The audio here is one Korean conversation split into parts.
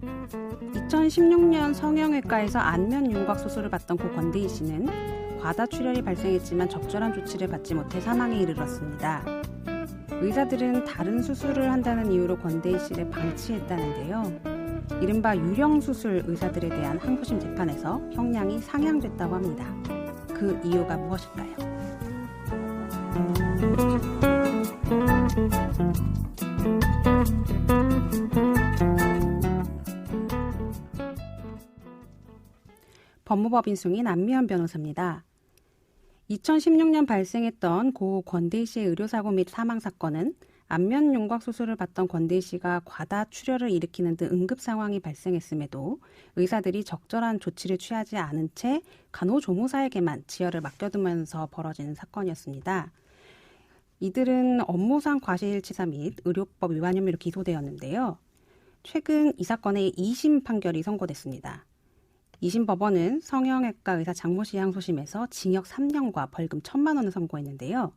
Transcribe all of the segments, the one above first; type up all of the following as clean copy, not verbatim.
2016년 성형외과에서 안면 윤곽 수술을 받던 고 권대희 씨는 과다 출혈이 발생했지만 적절한 조치를 받지 못해 사망에 이르렀습니다. 의사들은 다른 수술을 한다는 이유로 권대희 씨를 방치했다는데요. 이른바 유령수술 의사들에 대한 항소심 재판에서 형량이 상향됐다고 합니다. 그 이유가 무엇일까요? 법무법인 승인 안미연 변호사입니다. 2016년 발생했던 고 권대희 씨의 의료사고 및 사망사건은 안면 윤곽 수술을 받던 권대희 씨가 과다 출혈을 일으키는 등 응급 상황이 발생했음에도 의사들이 적절한 조치를 취하지 않은 채 간호조무사에게만 지혈을 맡겨두면서 벌어진 사건이었습니다. 이들은 업무상 과실치사 및 의료법 위반 혐의로 기소되었는데요. 최근 이 사건의 2심 판결이 선고됐습니다. 2심 법원은 성형외과 의사 장모 씨 항소심에서 징역 3년과 벌금 1,000만 원을 선고했는데요.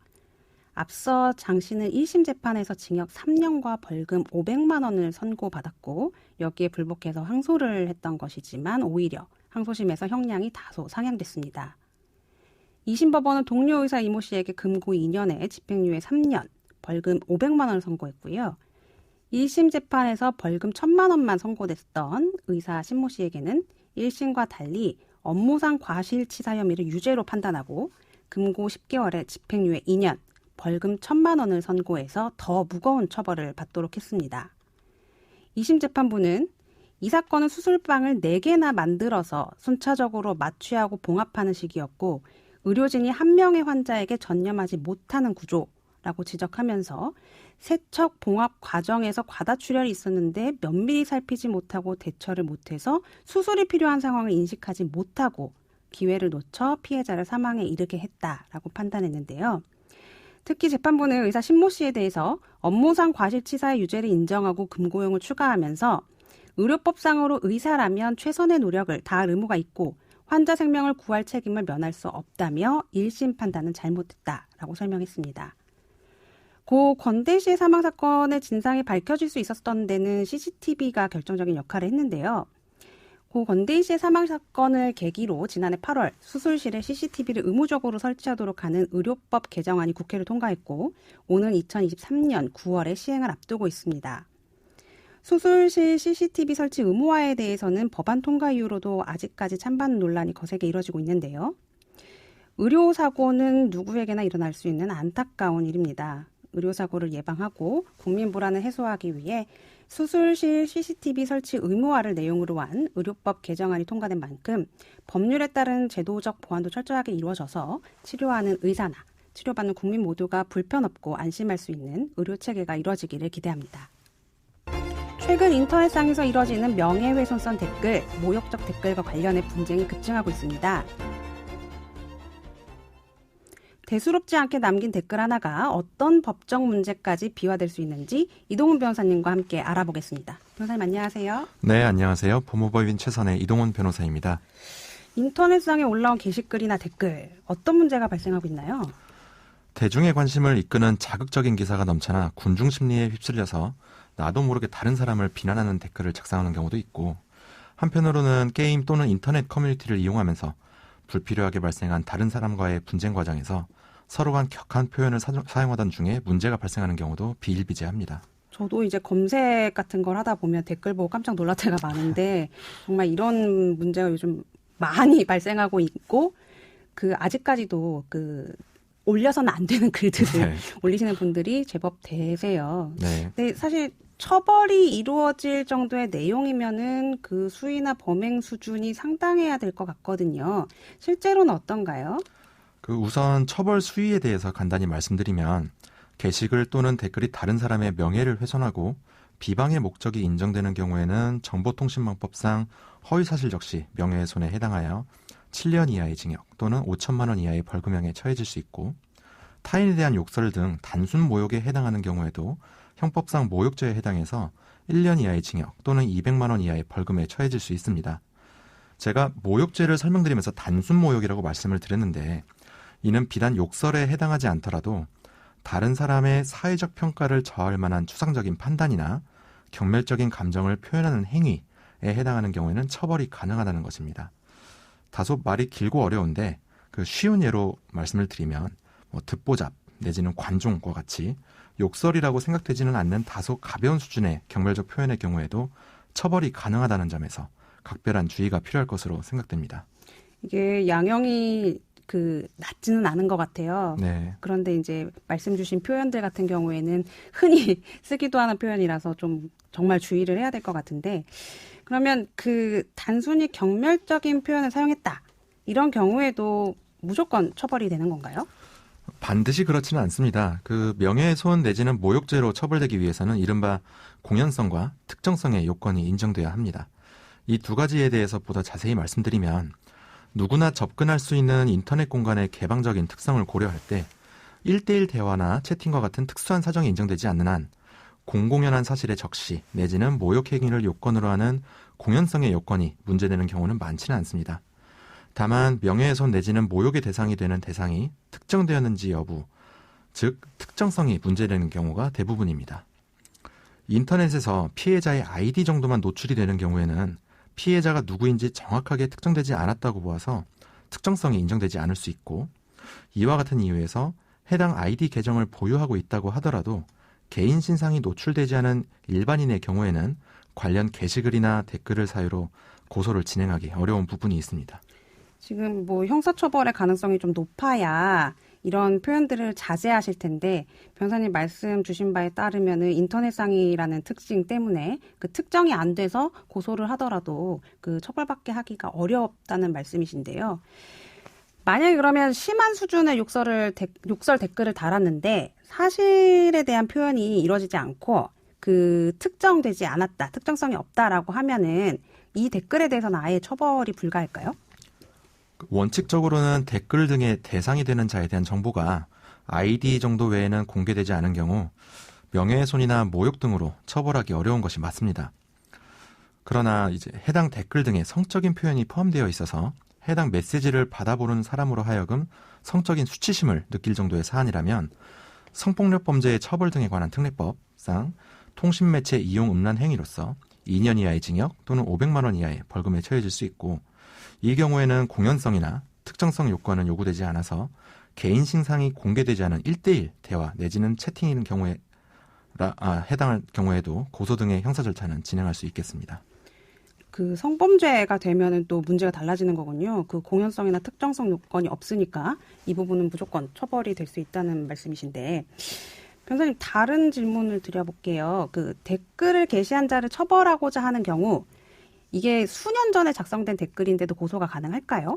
앞서 장 씨는 1심 재판에서 징역 3년과 벌금 500만 원을 선고받았고 여기에 불복해서 항소를 했던 것이지만 오히려 항소심에서 형량이 다소 상향됐습니다. 2심 법원은 동료 의사 이모 씨에게 금고 2년에 집행유예 3년, 벌금 500만 원을 선고했고요. 1심 재판에서 벌금 1,000만 원만 선고됐던 의사 신모 씨에게는 1심과 달리 업무상 과실치사 혐의를 유죄로 판단하고 금고 10개월에 집행유예 2년, 벌금 1,000만 원을 선고해서 더 무거운 처벌을 받도록 했습니다. 2심 재판부는 이 사건은 수술방을 4개나 만들어서 순차적으로 마취하고 봉합하는 시기였고 의료진이 한 명의 환자에게 전념하지 못하는 구조라고 지적하면서 세척 봉합 과정에서 과다 출혈이 있었는데 면밀히 살피지 못하고 대처를 못해서 수술이 필요한 상황을 인식하지 못하고 기회를 놓쳐 피해자를 사망에 이르게 했다라고 판단했는데요. 특히 재판부는 의사 신모 씨에 대해서 업무상 과실치사의 유죄를 인정하고 금고형을 추가하면서 의료법상으로 의사라면 최선의 노력을 다할 의무가 있고 환자 생명을 구할 책임을 면할 수 없다며 1심 판단은 잘못됐다라고 설명했습니다. 고 권대희 씨의 사망 사건의 진상이 밝혀질 수 있었던 데는 CCTV가 결정적인 역할을 했는데요. 고 권대희 씨의 사망 사건을 계기로 지난해 8월 수술실에 CCTV를 의무적으로 설치하도록 하는 의료법 개정안이 국회를 통과했고 오는 2023년 9월에 시행을 앞두고 있습니다. 수술실 CCTV 설치 의무화에 대해서는 법안 통과 이후로도 아직까지 찬반 논란이 거세게 이뤄지고 있는데요. 의료사고는 누구에게나 일어날 수 있는 안타까운 일입니다. 의료사고를 예방하고 국민 불안을 해소하기 위해 수술실 CCTV 설치 의무화를 내용으로 한 의료법 개정안이 통과된 만큼 법률에 따른 제도적 보완도 철저하게 이루어져서 치료하는 의사나 치료받는 국민 모두가 불편 없고 안심할 수 있는 의료체계가 이루어지기를 기대합니다. 최근 인터넷상에서 이뤄지는 명예훼손성 댓글, 모욕적 댓글과 관련해 분쟁이 급증하고 있습니다. 대수롭지 않게 남긴 댓글 하나가 어떤 법적 문제까지 비화될 수 있는지 이동훈 변호사님과 함께 알아보겠습니다. 변호사님 안녕하세요. 네, 안녕하세요. 법무법인 최선의 이동훈 변호사입니다. 인터넷상에 올라온 게시글이나 댓글, 어떤 문제가 발생하고 있나요? 대중의 관심을 이끄는 자극적인 기사가 넘쳐나 군중 심리에 휩쓸려서 나도 모르게 다른 사람을 비난하는 댓글을 작성하는 경우도 있고 한편으로는 게임 또는 인터넷 커뮤니티를 이용하면서 불필요하게 발생한 다른 사람과의 분쟁 과정에서 서로 간 격한 표현을 사용하던 중에 문제가 발생하는 경우도 비일비재합니다. 저도 이제 검색 같은 걸 하다 보면 댓글 보고 깜짝 놀랄 때가 많은데 정말 이런 문제가 요즘 많이 발생하고 있고 아직까지도 올려서는 안 되는 글들을 올리시는 분들이 제법 되세요. 네. 근데 사실 처벌이 이루어질 정도의 내용이면은 그 수위나 범행 수준이 상당해야 될 것 같거든요. 실제로는 어떤가요? 우선 처벌 수위에 대해서 간단히 말씀드리면 게시글 또는 댓글이 다른 사람의 명예를 훼손하고 비방의 목적이 인정되는 경우에는 정보통신망법상 허위사실 적시 명예훼손에 해당하여 7년 이하의 징역 또는 5천만 원 이하의 벌금형에 처해질 수 있고 타인에 대한 욕설 등 단순 모욕에 해당하는 경우에도 형법상 모욕죄에 해당해서 1년 이하의 징역 또는 200만 원 이하의 벌금에 처해질 수 있습니다. 제가 모욕죄를 설명드리면서 단순 모욕이라고 말씀을 드렸는데 이는 비단 욕설에 해당하지 않더라도 다른 사람의 사회적 평가를 저할 만한 추상적인 판단이나 경멸적인 감정을 표현하는 행위에 해당하는 경우에는 처벌이 가능하다는 것입니다. 다소 말이 길고 어려운데 그 쉬운 예로 말씀을 드리면 듣보잡 내지는 관종과 같이 욕설이라고 생각되지는 않는 다소 가벼운 수준의 경멸적 표현의 경우에도 처벌이 가능하다는 점에서 각별한 주의가 필요할 것으로 생각됩니다. 이게 양형이 낮지는 않은 것 같아요. 네. 그런데 이제 말씀 주신 표현들 같은 경우에는 흔히 쓰기도 하는 표현이라서 좀 정말 주의를 해야 될 것 같은데, 그러면 단순히 경멸적인 표현을 사용했다, 이런 경우에도 무조건 처벌이 되는 건가요? 반드시 그렇지는 않습니다. 명예훼손 내지는 모욕죄로 처벌되기 위해서는 이른바 공연성과 특정성의 요건이 인정돼야 합니다. 이 두 가지에 대해서 보다 자세히 말씀드리면, 누구나 접근할 수 있는 인터넷 공간의 개방적인 특성을 고려할 때 1대1 대화나 채팅과 같은 특수한 사정이 인정되지 않는 한 공공연한 사실의 적시 내지는 모욕 행위를 요건으로 하는 공연성의 요건이 문제되는 경우는 많지는 않습니다. 다만 명예훼손 내지는 모욕의 대상이 되는 대상이 특정되었는지 여부, 즉 특정성이 문제되는 경우가 대부분입니다. 인터넷에서 피해자의 아이디 정도만 노출이 되는 경우에는 피해자가 누구인지 정확하게 특정되지 않았다고 보아서 특정성이 인정되지 않을 수 있고, 이와 같은 이유에서 해당 아이디 계정을 보유하고 있다고 하더라도 개인 신상이 노출되지 않은 일반인의 경우에는 관련 게시글이나 댓글을 사유로 고소를 진행하기 어려운 부분이 있습니다. 지금 형사처벌의 가능성이 좀 높아야 이런 표현들을 자제하실 텐데, 변호사님 말씀 주신 바에 따르면은 인터넷상이라는 특징 때문에 특정이 안 돼서 고소를 하더라도 처벌받게 하기가 어렵다는 말씀이신데요. 만약에 그러면 심한 수준의 욕설 댓글을 달았는데 사실에 대한 표현이 이루어지지 않고 특정되지 않았다, 특정성이 없다라고 하면은 이 댓글에 대해서는 아예 처벌이 불가할까요? 원칙적으로는 댓글 등의 대상이 되는 자에 대한 정보가 아이디 정도 외에는 공개되지 않은 경우 명예훼손이나 모욕 등으로 처벌하기 어려운 것이 맞습니다. 그러나 이제 해당 댓글 등의 성적인 표현이 포함되어 있어서 해당 메시지를 받아보는 사람으로 하여금 성적인 수치심을 느낄 정도의 사안이라면 성폭력 범죄의 처벌 등에 관한 특례법상 통신매체 이용 음란 행위로서 2년 이하의 징역 또는 500만 원 이하의 벌금에 처해질 수 있고, 이 경우에는 공연성이나 특정성 요건은 요구되지 않아서 개인 신상이 공개되지 않은 1대1 대화 내지는 채팅인 경우에 해당할 경우에도 고소 등의 형사 절차는 진행할 수 있겠습니다. 성범죄가 되면은 또 문제가 달라지는 거군요. 공연성이나 특정성 요건이 없으니까 이 부분은 무조건 처벌이 될 수 있다는 말씀이신데, 변호사님 다른 질문을 드려볼게요. 댓글을 게시한 자를 처벌하고자 하는 경우 이게 수년 전에 작성된 댓글인데도 고소가 가능할까요?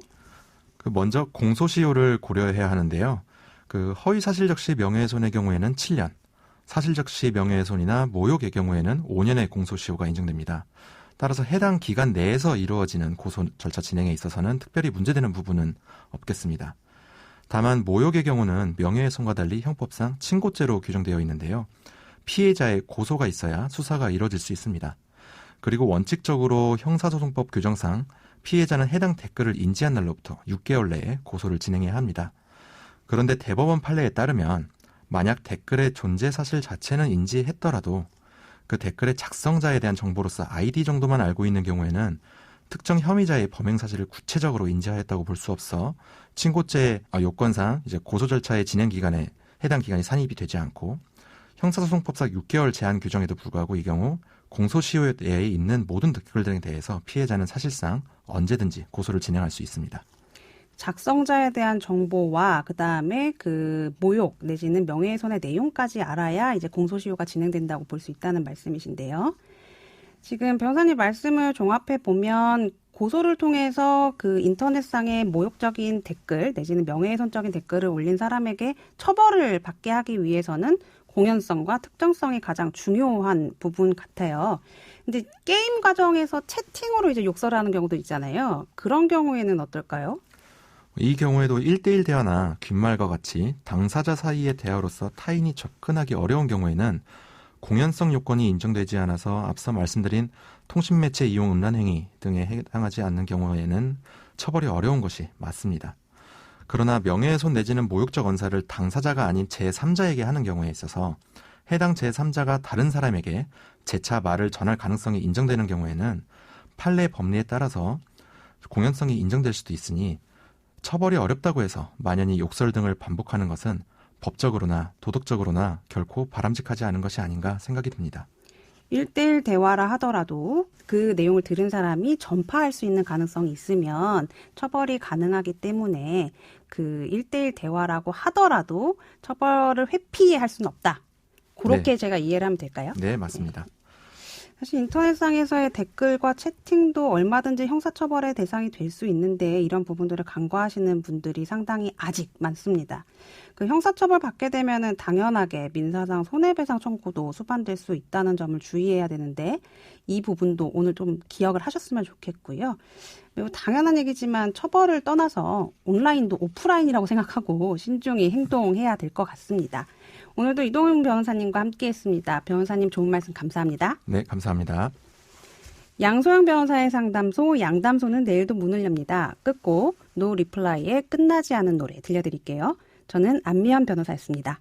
먼저 공소시효를 고려해야 하는데요. 허위사실적시 명예훼손의 경우에는 7년, 사실적시 명예훼손이나 모욕의 경우에는 5년의 공소시효가 인정됩니다. 따라서 해당 기간 내에서 이루어지는 고소 절차 진행에 있어서는 특별히 문제되는 부분은 없겠습니다. 다만 모욕의 경우는 명예훼손과 달리 형법상 친고죄로 규정되어 있는데요. 피해자의 고소가 있어야 수사가 이루어질 수 있습니다. 그리고 원칙적으로 형사소송법 규정상 피해자는 해당 댓글을 인지한 날로부터 6개월 내에 고소를 진행해야 합니다. 그런데 대법원 판례에 따르면 만약 댓글의 존재 사실 자체는 인지했더라도 그 댓글의 작성자에 대한 정보로서 아이디 정도만 알고 있는 경우에는 특정 혐의자의 범행 사실을 구체적으로 인지하였다고 볼 수 없어 친고죄 요건상 이제 고소 절차의 진행 기간에 해당 기간이 산입이 되지 않고, 형사소송법상 6개월 제한 규정에도 불구하고 이 경우 공소시효 내에 있는 모든 댓글들에 대해서 피해자는 사실상 언제든지 고소를 진행할 수 있습니다. 작성자에 대한 정보와 그다음에 모욕 내지는 명예훼손의 내용까지 알아야 이제 공소시효가 진행된다고 볼 수 있다는 말씀이신데요. 지금 변호사님 말씀을 종합해 보면 고소를 통해서 인터넷상의 모욕적인 댓글 내지는 명예훼손적인 댓글을 올린 사람에게 처벌을 받게 하기 위해서는 공연성과 특정성이 가장 중요한 부분 같아요. 근데 게임 과정에서 채팅으로 이제 욕설을 하는 경우도 있잖아요. 그런 경우에는 어떨까요? 이 경우에도 1대1 대화나 귓말과 같이 당사자 사이의 대화로서 타인이 접근하기 어려운 경우에는 공연성 요건이 인정되지 않아서 앞서 말씀드린 통신매체 이용 음란 행위 등에 해당하지 않는 경우에는 처벌이 어려운 것이 맞습니다. 그러나 명예훼손 내지는 모욕적 언사를 당사자가 아닌 제3자에게 하는 경우에 있어서 해당 제3자가 다른 사람에게 재차 말을 전할 가능성이 인정되는 경우에는 판례 법리에 따라서 공연성이 인정될 수도 있으니 처벌이 어렵다고 해서 만연히 욕설 등을 반복하는 것은 법적으로나 도덕적으로나 결코 바람직하지 않은 것이 아닌가 생각이 듭니다. 1대1 대화라 하더라도 그 내용을 들은 사람이 전파할 수 있는 가능성이 있으면 처벌이 가능하기 때문에 그 1대1 대화라고 하더라도 처벌을 회피할 수는 없다. 그렇게 네. 제가 이해를 하면 될까요? 네, 맞습니다. 사실 인터넷상에서의 댓글과 채팅도 얼마든지 형사처벌의 대상이 될 수 있는데 이런 부분들을 간과하시는 분들이 상당히 아직 많습니다. 그 형사처벌 받게 되면은 당연하게 민사상 손해배상 청구도 수반될 수 있다는 점을 주의해야 되는데 이 부분도 오늘 좀 기억을 하셨으면 좋겠고요. 매우 당연한 얘기지만 처벌을 떠나서 온라인도 오프라인이라고 생각하고 신중히 행동해야 될 것 같습니다. 오늘도 이동훈 변호사님과 함께했습니다. 변호사님 좋은 말씀 감사합니다. 네, 감사합니다. 양소영 변호사의 상담소 양담소는 내일도 문을 엽니다. 끝곡 노 리플라이의 끝나지 않은 노래 들려드릴게요. 저는 안미연 변호사였습니다.